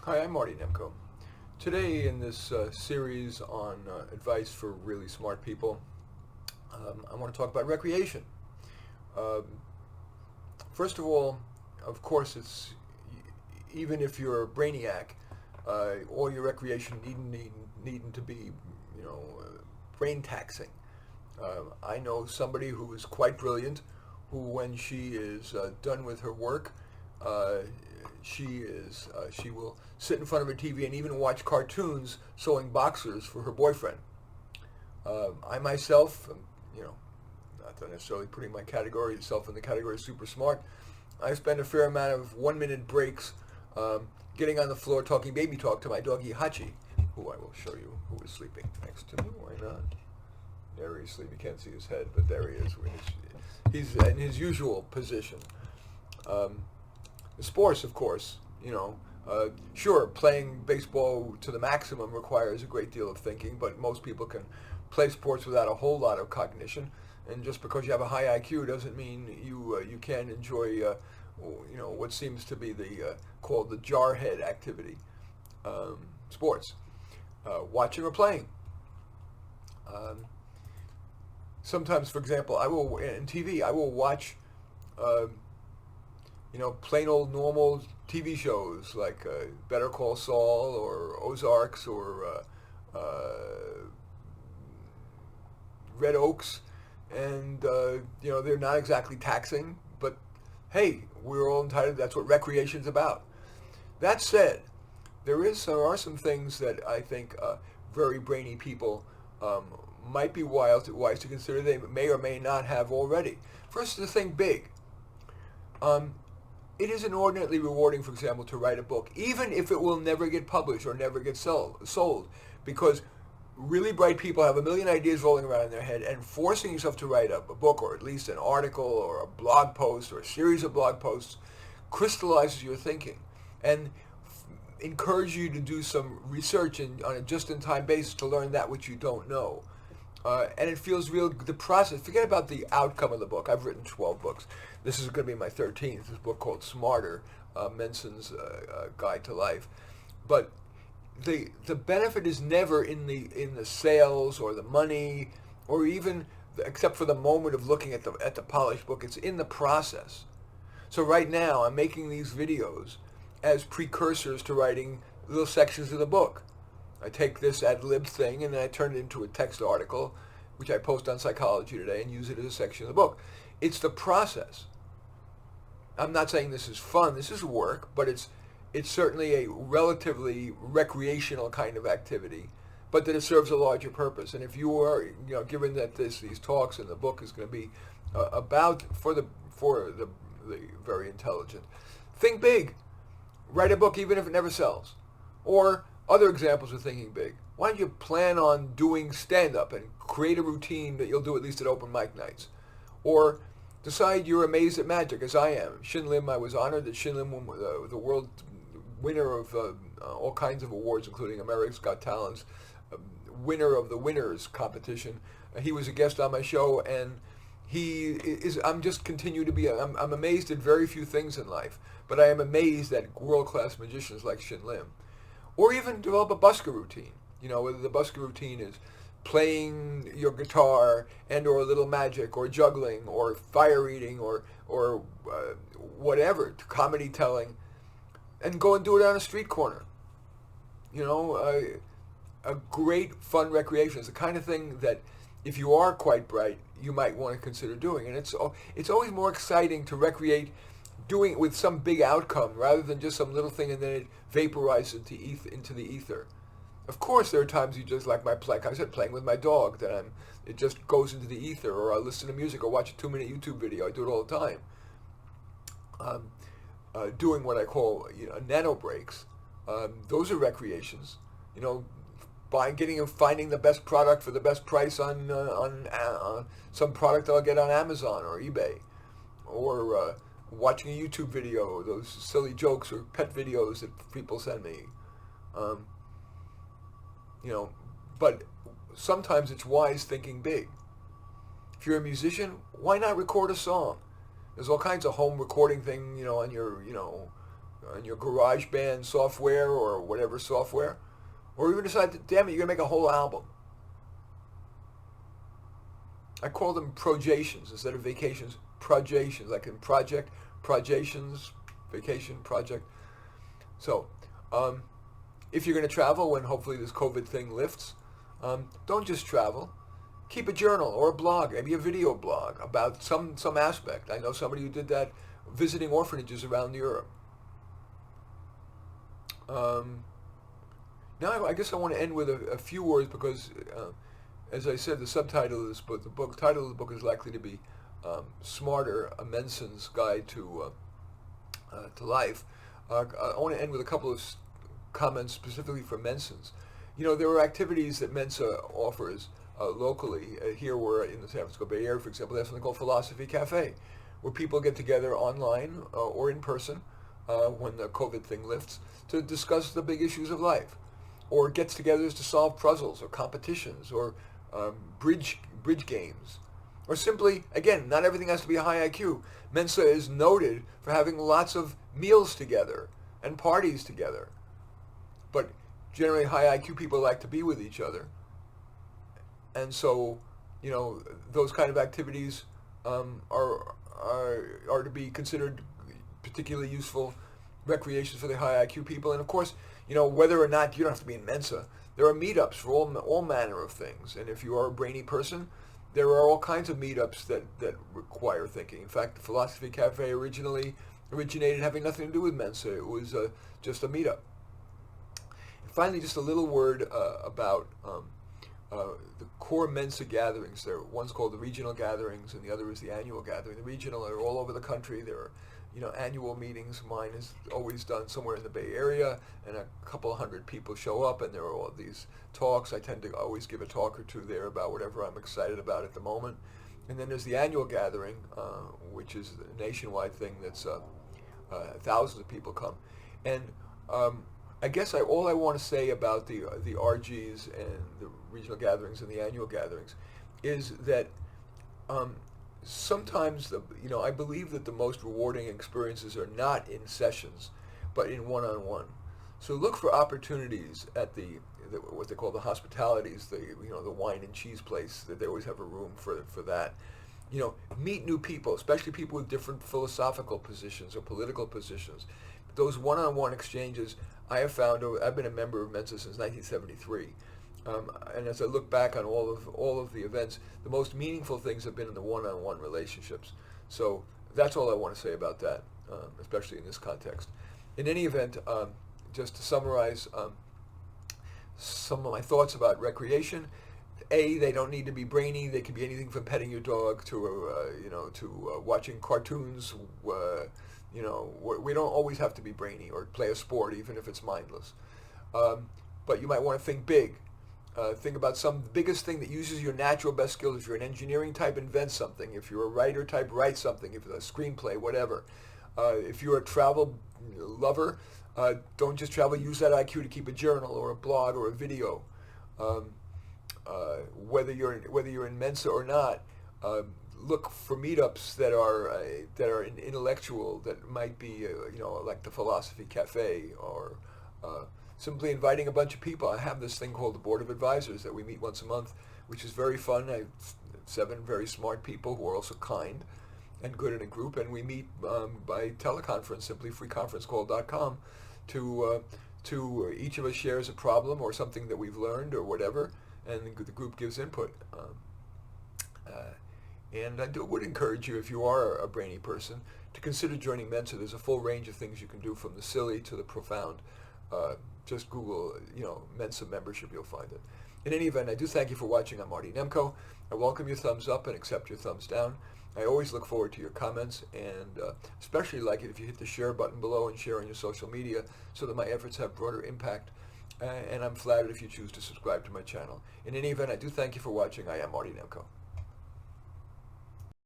Hi, I'm Marty Nemko. Today in this series on advice for really smart people, I want to talk about recreation. Um, First of all, of course, even if you're a brainiac, all your recreation needn't to be, brain taxing. I know somebody who is quite brilliant, who when she is done with her work, uh, she will sit in front of her TV and even watch cartoons sewing boxers for her boyfriend. I myself, not necessarily putting myself in the category super smart. I spend a fair amount of 1 minute breaks getting on the floor talking baby talk to my doggy Hachi, who I will show you, who is sleeping next to me. Why not? There he's sleeping. You can't see his head, but there he is. He's in his usual position. Um, Sports, of course, sure, playing baseball to the maximum requires a great deal of thinking, but most people can play sports without a whole lot of cognition. And just because you have a high IQ doesn't mean you can't enjoy, what seems to be the called the jarhead activity, sports, watching or playing. Um, Sometimes, for example, I will in TV. I will watch. Um Plain old normal TV shows like Better Call Saul or Ozarks or Red Oaks, and they're not exactly taxing, but hey, we're all entitled. That's what recreation's about. That said, there are some things that I think very brainy people um, might be wise to consider. They may or may not have already. First, to think big. Um, it is inordinately rewarding, for example, to write a book, even if it will never get published or never get sold, because really bright people have a million ideas rolling around in their head, and forcing yourself to write a book or at least an article or a blog post or a series of blog posts crystallizes your thinking and encourages you to do some research on a just-in-time basis to learn that which you don't know. And it feels real. The process. Forget about the outcome of the book. I've written 12 books. This is going to be my 13th. This book called Smarter, Menson's Guide to Life. But the benefit is never in the sales or the money or even except for the moment of looking at the polished book. It's in the process. So right now I'm making these videos as precursors to writing little sections of the book. I take this ad lib thing and then I turn it into a text article, which I post on Psychology Today and use it as a section of the book. It's the process. I'm not saying this is fun. This is work, but it's certainly a relatively recreational kind of activity, but that it serves a larger purpose. And if you are, given that these talks and the book is going to be about for the very intelligent, think big. Write a book even if it never sells, or other examples of thinking big. Why don't you plan on doing stand-up and create a routine that you'll do at least at open mic nights? Or decide you're amazed at magic, as I am. Shin Lim, I was honored that Shin Lim won the world winner of all kinds of awards, including America's Got Talents, winner of the Winners competition. He was a guest on my show, and I'm just continue to be, I'm amazed at very few things in life, but I am amazed at world-class magicians like Shin Lim. Or even develop a busker routine. Whether the busker routine is playing your guitar and or a little magic or juggling or fire eating or whatever, comedy telling, and go and do it on a street corner. A great fun recreation is the kind of thing that if you are quite bright, you might want to consider doing. And it's always more exciting to recreate doing it with some big outcome rather than just some little thing and then it vaporizes into the ether. Of course, there are times you just like like I said, playing with my dog, that it just goes into the ether, or I listen to music or watch a 2-minute YouTube video. I do it all the time. Doing what I call nano breaks. Those are recreations. Getting and finding the best product for the best price on some product that I'll get on Amazon or eBay, or watching a YouTube video, those silly jokes or pet videos that people send me. Um, but sometimes it's wise thinking big. If you're a musician, why not record a song? There's all kinds of home recording thing, on your, GarageBand software or whatever software, or even decide that, damn it, you're gonna make a whole album. I call them projations instead of vacations. Projations, like in project, projations, vacation, project. So, if you're going to travel when hopefully this COVID thing lifts, don't just travel. Keep a journal or a blog, maybe a video blog about some aspect. I know somebody who did that visiting orphanages around Europe. Now I guess I want to end with a few words because, as I said, the subtitle of this book, the title of the book is likely to be Smarter, a Menson's Guide to Life. I want to end with a couple of comments specifically for Menson's. You know, there are activities that Mensa offers locally. Here we're in the San Francisco Bay Area, for example, they have something called Philosophy Cafe, where people get together online or in person when the COVID thing lifts to discuss the big issues of life, or gets-togethers to solve puzzles or competitions or bridge games. Or simply, again, not everything has to be a high IQ. Mensa is noted for having lots of meals together and parties together. But generally high IQ people like to be with each other. And so, you know, those kind of activities are to be considered particularly useful recreations for the high IQ people. And of course, you know, whether or not, you don't have to be in Mensa, there are meetups for all manner of things. And if you are a brainy person, there are all kinds of meetups that require thinking. In fact, the Philosophy Cafe originally originated having nothing to do with Mensa. It was just a meetup. And finally, just a little word about the core Mensa gatherings. One's called the regional gatherings, and the other is the annual gathering. The regional are all over the country. There are, you know, annual meetings. Mine is always done somewhere in the Bay Area, and a couple hundred people show up, and there are all these talks. I tend to always give a talk or two there about whatever I'm excited about at the moment. And then there's the annual gathering, which is a nationwide thing that's thousands of people come. And I guess all I want to say about the RGs and the regional gatherings and the annual gatherings is that sometimes, you know, I believe that the most rewarding experiences are not in sessions, but in one-on-one. So look for opportunities at what they call the hospitalities, the wine and cheese place, that they always have a room for that. You know, meet new people, especially people with different philosophical positions or political positions. Those one-on-one exchanges, I have found, I've been a member of Mensa since 1973. And as I look back on all of the events, the most meaningful things have been in the one-on-one relationships. So that's all I want to say about that, especially in this context. In any event, just to summarize some of my thoughts about recreation. They don't need to be brainy. They can be anything from petting your dog to watching cartoons. We don't always have to be brainy or play a sport, even if it's mindless. But you might want to think big. Think about the biggest thing that uses your natural best skills. If you're an engineering type, invent something. If you're a writer type, write something. If it's a screenplay, whatever. If you're a travel lover, don't just travel. Use that IQ to keep a journal or a blog or a video. Whether you're in Mensa or not, look for meetups that are intellectual, that might be like the Philosophy Cafe, or simply inviting a bunch of people. I have this thing called the Board of Advisors that we meet once a month, which is very fun. I have 7 very smart people who are also kind and good in a group, and we meet by teleconference, simply freeconferencecall.com, to each of us shares a problem or something that we've learned or whatever, and the group gives input. And I would encourage you, if you are a brainy person, to consider joining Mensa. There's a full range of things you can do, from the silly to the profound. Just Google, Mensa membership, you'll find it. In any event, I do thank you for watching. I'm Marty Nemko. I welcome your thumbs up and accept your thumbs down. I always look forward to your comments, and especially like it if you hit the share button below and share on your social media, so that my efforts have broader impact. And I'm flattered if you choose to subscribe to my channel. In any event, I do thank you for watching. I am Marty Nemko.